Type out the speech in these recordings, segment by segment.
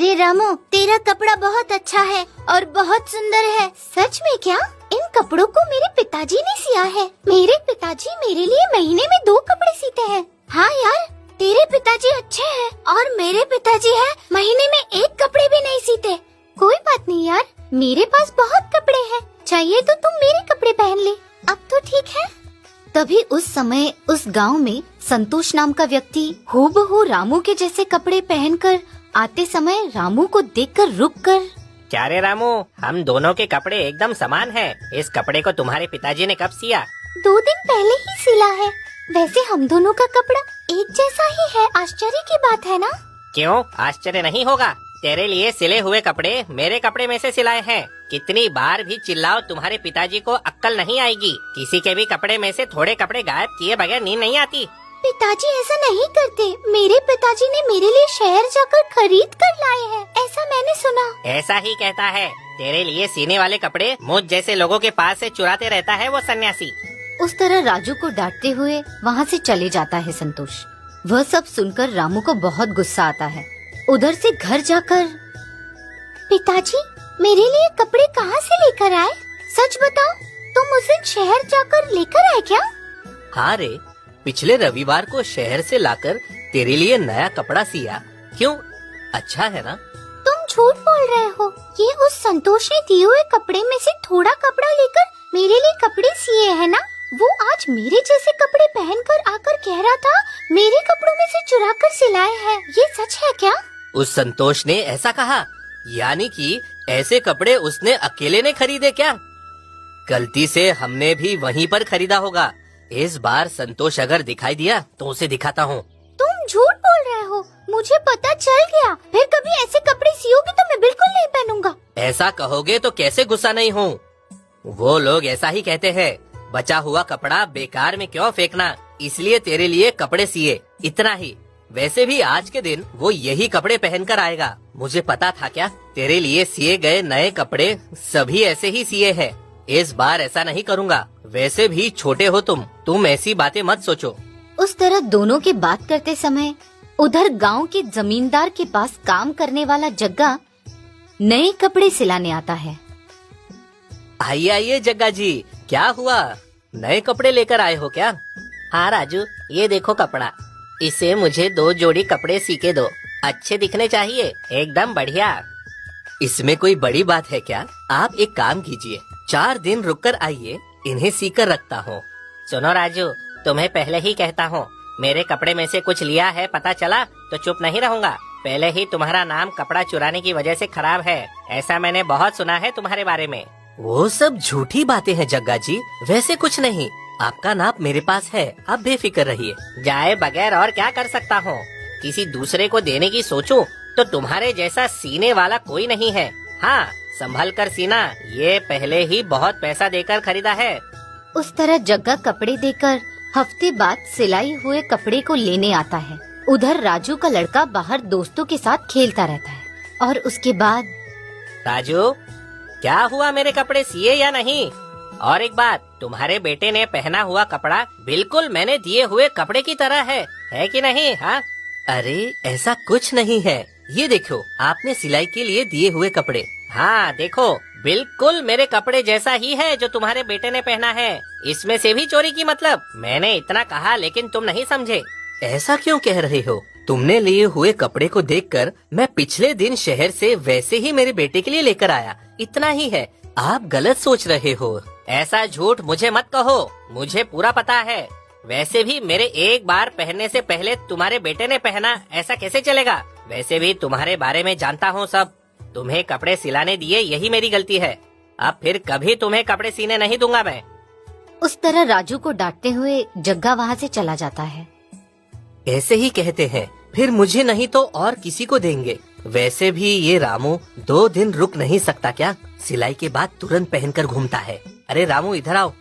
अरे रामू, तेरा कपड़ा बहुत अच्छा है और बहुत सुंदर है। सच में क्या? इन कपड़ों को मेरे पिताजी ने सिया है। मेरे पिताजी मेरे लिए महीने में 2 कपड़े सीते हैं। हाँ यार, तेरे पिताजी अच्छे हैं और मेरे पिताजी है महीने में 1 कपड़े भी नहीं सीते। कोई बात नहीं यार, मेरे पास बहुत कपड़े हैं। चाहिए तो तुम मेरे कपड़े पहन ले। अब तो ठीक है। तभी उस समय उस गांव में संतोष नाम का व्यक्ति हूबहू रामू के जैसे कपड़े पहनकर आते समय रामू को देखकर रुककर, क्या रे रामू, हम दोनों के कपड़े एकदम समान हैं। इस कपड़े को तुम्हारे पिताजी ने कब सिया? 2 दिन पहले ही सिला है। वैसे हम दोनों का कपड़ा एक जैसा ही है। आश्चर्य की बात है ना? क्यों आश्चर्य नहीं होगा? तेरे लिए सिले हुए कपड़े मेरे कपड़े में से सिलाए हैं। कितनी बार भी चिल्लाओ, तुम्हारे पिताजी को अक्ल नहीं आएगी। किसी के भी कपड़े में से थोड़े कपड़े गायब किए बगैर नींद नहीं आती। पिताजी ऐसा नहीं करते। मेरे पिताजी ने मेरे लिए शहर जाकर खरीद कर लाए हैं, ऐसा मैंने सुना। ऐसा ही कहता है। तेरे लिए सीने वाले कपड़े मुझ जैसे लोगों के पास से चुराते रहता है वो सन्यासी। उस तरह राजू को डांटते हुए वहाँ से चले जाता है संतोष। वह सब सुनकर रामू को बहुत गुस्सा आता है। उधर से घर जाकर, पिताजी मेरे लिए कपड़े कहाँ से लेकर आए? सच बताओ, तुम उस दिन शहर जाकर लेकर आए क्या? हाँ रे, पिछले रविवार को शहर से लाकर तेरे लिए नया कपड़ा सिया। क्यों, अच्छा है ना? तुम झूठ बोल रहे हो। ये उस संतोष ने दिए हुए कपड़े में से थोड़ा कपड़ा लेकर मेरे लिए कपड़े सिए है ना? वो आज मेरे जैसे कपड़े पहनकर आकर कह रहा था मेरे कपड़ों में से चुरा कर सिलाए हैं। ये सच है क्या? उस संतोष ने ऐसा कहा? यानी कि ऐसे कपड़े उसने अकेले ने खरीदे क्या? गलती से हमने भी वहीं पर खरीदा होगा। इस बार संतोष अगर दिखाई दिया तो उसे दिखाता हूँ। तुम झूठ बोल रहे हो, मुझे पता चल गया। फिर कभी ऐसे कपड़े सियोगे तो मैं बिल्कुल नहीं पहनूंगा। ऐसा कहोगे तो कैसे गुस्सा नहीं हूँ। वो लोग ऐसा ही कहते हैं, बचा हुआ कपड़ा बेकार में क्यों फेंकना, इसलिए तेरे लिए कपड़े सिए, इतना ही। वैसे भी आज के दिन वो यही कपड़े पहनकर आएगा। मुझे पता था क्या, तेरे लिए सिए गए नए कपड़े सभी ऐसे ही सिए हैं। इस बार ऐसा नहीं करूँगा। वैसे भी छोटे हो तुम ऐसी बातें मत सोचो। उस तरह दोनों की बात करते समय उधर गांव के जमींदार के पास काम करने वाला जग्गा नए कपड़े सिलाने आता है। आइए आइए जग्गा जी, क्या हुआ, नए कपड़े लेकर आए हो क्या? हाँ राजू, ये देखो कपड़ा। इसे मुझे 2 जोड़ी कपड़े सी के दो। अच्छे दिखने चाहिए, एकदम बढ़िया। इसमें कोई बड़ी बात है क्या? आप एक काम कीजिए, 4 दिन रुक कर आइए, इन्हें सी कर रखता हूँ। सुनो राजू, तुम्हें पहले ही कहता हूँ, मेरे कपड़े में से कुछ लिया है पता चला तो चुप नहीं रहूंगा। पहले ही तुम्हारा नाम कपड़ा चुराने की वजह से खराब है। ऐसा मैंने बहुत सुना है तुम्हारे बारे में। वो सब झूठी बातें हैं जग्गा जी, वैसे कुछ नहीं। आपका नाप मेरे पास है, आप बेफिक्र रहिए। जाए बगैर और क्या कर सकता हूँ? किसी दूसरे को देने की सोचूं तो तुम्हारे जैसा सीने वाला कोई नहीं है। हाँ, संभल कर सीना, ये पहले ही बहुत पैसा देकर खरीदा है। उस तरह जग्गा कपड़े देकर हफ्ते बाद सिलाई हुए कपड़े को लेने आता है। उधर राजू का लड़का बाहर दोस्तों के साथ खेलता रहता है और उसके बाद, राजू क्या हुआ, मेरे कपड़े सिए या नहीं? और एक बात, तुम्हारे बेटे ने पहना हुआ कपड़ा बिल्कुल मैंने दिए हुए कपड़े की तरह है कि नहीं? हाँ? अरे ऐसा कुछ नहीं है, ये देखो आपने सिलाई के लिए दिए हुए कपड़े। हाँ देखो, बिल्कुल मेरे कपड़े जैसा ही है जो तुम्हारे बेटे ने पहना है। इसमें से भी चोरी की मतलब? मैंने इतना कहा लेकिन तुम नहीं समझे। ऐसा क्यों कह रहे हो? तुमने लिए हुए कपड़े को देखकर मैं पिछले दिन शहर से वैसे ही मेरे बेटे के लिए लेकर आया, इतना ही है। आप गलत सोच रहे हो। ऐसा झूठ मुझे मत कहो, मुझे पूरा पता है। वैसे भी मेरे एक बार पहनने से पहले तुम्हारे बेटे ने पहना, ऐसा कैसे चलेगा? वैसे भी तुम्हारे बारे में जानता हूँ सब। तुम्हें कपड़े सिलाने दिए यही मेरी गलती है। अब फिर कभी तुम्हें कपड़े सीने नहीं दूंगा मैं। उस तरह राजू को डांटते हुए जग्गा वहाँ से चला जाता है। ऐसे ही कहते हैं, फिर मुझे नहीं तो और किसी को देंगे। वैसे भी ये रामू 2 दिन रुक नहीं सकता क्या? सिलाई के बाद तुरंत पहनकर घूमता है। अरे रामू इधर आओ।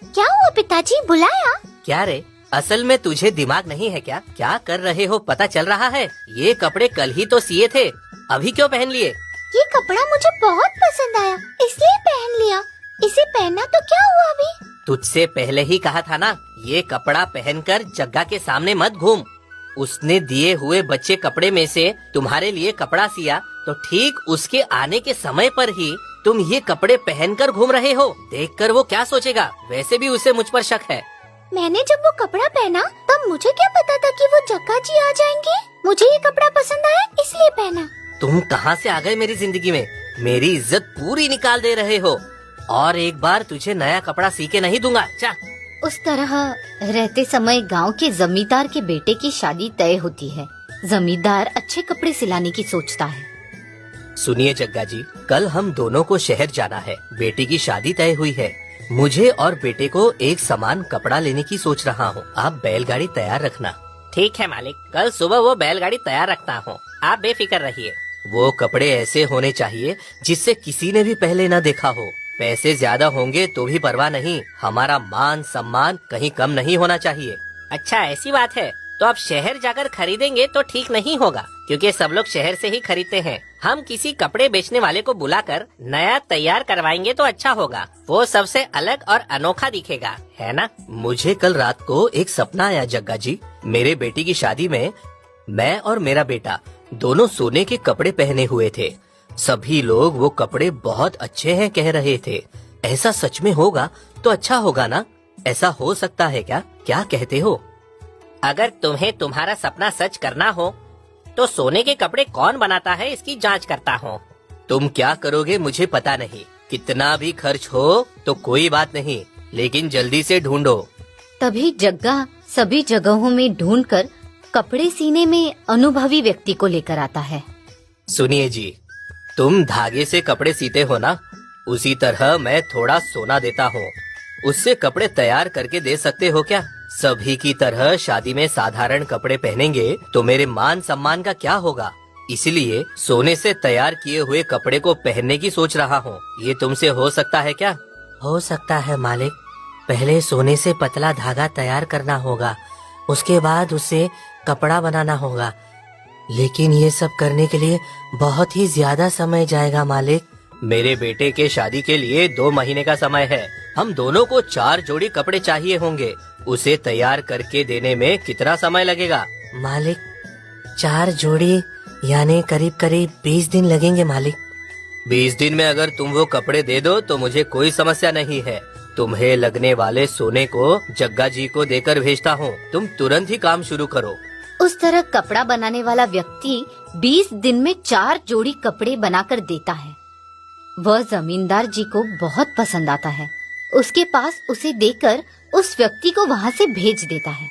क्या हुआ पिताजी, बुलाया? क्या रे, असल में तुझे दिमाग नहीं है क्या? क्या कर रहे हो पता चल रहा है? ये कपड़े कल ही तो सिए थे, अभी क्यों पहन लिए? ये कपड़ा मुझे बहुत पसंद आया, इसलिए पहन लिया। इसे पहना तो क्या हुआ अभी? तुझसे पहले ही कहा था ना, ये कपड़ा पहनकर जग्गा के सामने मत घूम। उसने दिए हुए बच्चे कपड़े में से तुम्हारे लिए कपड़ा सिया, तो ठीक उसके आने के समय पर ही तुम ये कपड़े पहनकर घूम रहे हो। देखकर वो क्या सोचेगा? वैसे भी उसे मुझ पर शक है। मैंने जब वो कपड़ा पहना तब मुझे क्या पता था कि वो जग्गा जी आ जाएंगे। मुझे ये कपड़ा पसंद आया इसलिए पहना। तुम कहाँ से आ गए मेरी जिंदगी में? मेरी इज्जत पूरी निकाल दे रहे हो। और एक बार तुझे नया कपड़ा सी के नहीं दूंगा। चा। उस तरह रहते समय गांव के जमींदार के बेटे की शादी तय होती है। जमींदार अच्छे कपड़े सिलाने की सोचता है। सुनिए जग्गा जी, कल हम दोनों को शहर जाना है। बेटी की शादी तय हुई है। मुझे और बेटे को एक समान कपड़ा लेने की सोच रहा हूँ। आप बैलगाड़ी तैयार रखना। ठीक है मालिक, कल सुबह वो बैलगाड़ी तैयार रखता हूँ, आप बेफिक्र रहिए। वो कपड़े ऐसे होने चाहिए जिससे किसी ने भी पहले न देखा हो। पैसे ज्यादा होंगे तो भी परवाह नहीं, हमारा मान सम्मान कहीं कम नहीं होना चाहिए। अच्छा ऐसी बात है, तो आप शहर जाकर खरीदेंगे तो ठीक नहीं होगा, क्योंकि सब लोग शहर से ही खरीदते हैं। हम किसी कपड़े बेचने वाले को बुलाकर नया तैयार करवाएंगे तो अच्छा होगा। वो सबसे अलग और अनोखा दिखेगा, है ना? मुझे कल रात को एक सपना आया जग्गा जी। मेरे बेटी की शादी में मैं और मेरा बेटा दोनों सोने के कपड़े पहने हुए थे। सभी लोग वो कपड़े बहुत अच्छे हैं कह रहे थे। ऐसा सच में होगा तो अच्छा होगा ना? ऐसा हो सकता है क्या? क्या कहते हो? अगर तुम्हें तुम्हारा सपना सच करना हो तो सोने के कपड़े कौन बनाता है इसकी जांच करता हूँ। तुम क्या करोगे मुझे पता नहीं। कितना भी खर्च हो तो कोई बात नहीं, लेकिन जल्दी से ढूंढो। तभी जग्गा सभी जगहों में ढूंढकर कपड़े सीने में अनुभवी व्यक्ति को लेकर आता है। सुनिए जी, तुम धागे से कपड़े सीते हो ना? उसी तरह मैं थोड़ा सोना देता हूँ, उससे कपड़े तैयार करके दे सकते हो क्या? सभी की तरह शादी में साधारण कपड़े पहनेंगे तो मेरे मान सम्मान का क्या होगा? इसलिए सोने से तैयार किए हुए कपड़े को पहनने की सोच रहा हूँ। ये तुमसे हो सकता है क्या? हो सकता है मालिक। पहले सोने से पतला धागा तैयार करना होगा, उसके बाद उससे कपड़ा बनाना होगा। लेकिन ये सब करने के लिए बहुत ही ज्यादा समय जाएगा मालिक। मेरे बेटे के शादी के लिए 2 महीने का समय है। हम दोनों को 4 जोड़ी कपड़े चाहिए होंगे। उसे तैयार करके देने में कितना समय लगेगा? मालिक 4 जोड़ी यानी करीब करीब 20 दिन लगेंगे मालिक। 20 दिन में अगर तुम वो कपड़े दे दो तो मुझे कोई समस्या नहीं है। तुम्हें लगने वाले सोने को जग्गा जी को देकर भेजता हूँ। तुम तुरंत ही काम शुरू करो। उस तरह कपड़ा बनाने वाला व्यक्ति 20 दिन में 4 जोड़ी कपड़े बनाकर देता है। वह जमींदार जी को बहुत पसंद आता है। उसके पास उसे देकर उस व्यक्ति को वहाँ से भेज देता है।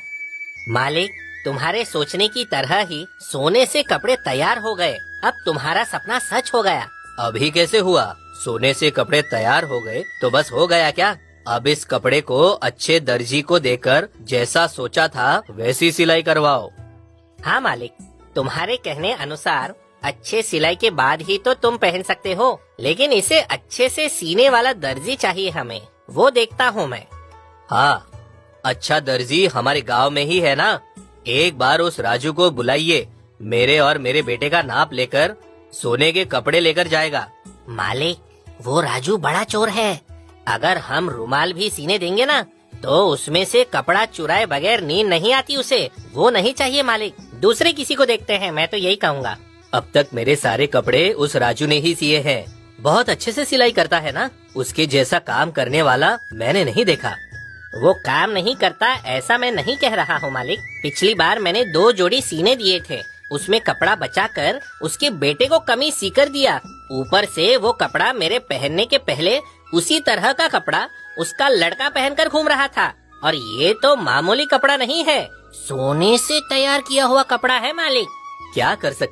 मालिक, तुम्हारे सोचने की तरह ही सोने से कपड़े तैयार हो गए। अब तुम्हारा सपना सच हो गया। अभी कैसे हुआ? सोने से कपड़े तैयार हो गए तो बस हो गया क्या? अब इस कपड़े को अच्छे दर्जी को देकर जैसा सोचा था वैसी सिलाई करवाओ। हाँ मालिक, तुम्हारे कहने अनुसार अच्छे सिलाई के बाद ही तो तुम पहन सकते हो, लेकिन इसे अच्छे से सीने वाला दर्जी चाहिए हमें। वो देखता हूँ मैं। हाँ, अच्छा दर्जी हमारे गांव में ही है ना? एक बार उस राजू को बुलाइए। मेरे और मेरे बेटे का नाप लेकर सोने के कपड़े लेकर जाएगा। मालिक, वो राजू बड़ा चोर है। अगर हम रुमाल भी सीने देंगे ना तो उसमें से कपड़ा चुराए बगैर नींद नहीं आती उसे। वो नहीं चाहिए मालिक, दूसरे किसी को देखते हैं, मैं तो यही कहूँगा। अब तक मेरे सारे कपड़े उस राजू ने ही सिए हैं। बहुत अच्छे से सिलाई करता है ना? उसके जैसा काम करने वाला मैंने नहीं देखा। वो काम नहीं करता ऐसा मैं नहीं कह रहा हूँ मालिक। पिछली बार मैंने 2 जोड़ी सीने दिए थे, उसमें कपड़ा बचाकर उसके बेटे को कमीज सीकर दिया। ऊपर से वो कपड़ा मेरे पहनने के पहले उसी तरह का कपड़ा उसका लड़का पहनकर घूम रहा था। और ये तो मामूली कपड़ा नहीं है, सोने से तैयार किया हुआ कपड़ा है मालिक। क्या कर सकते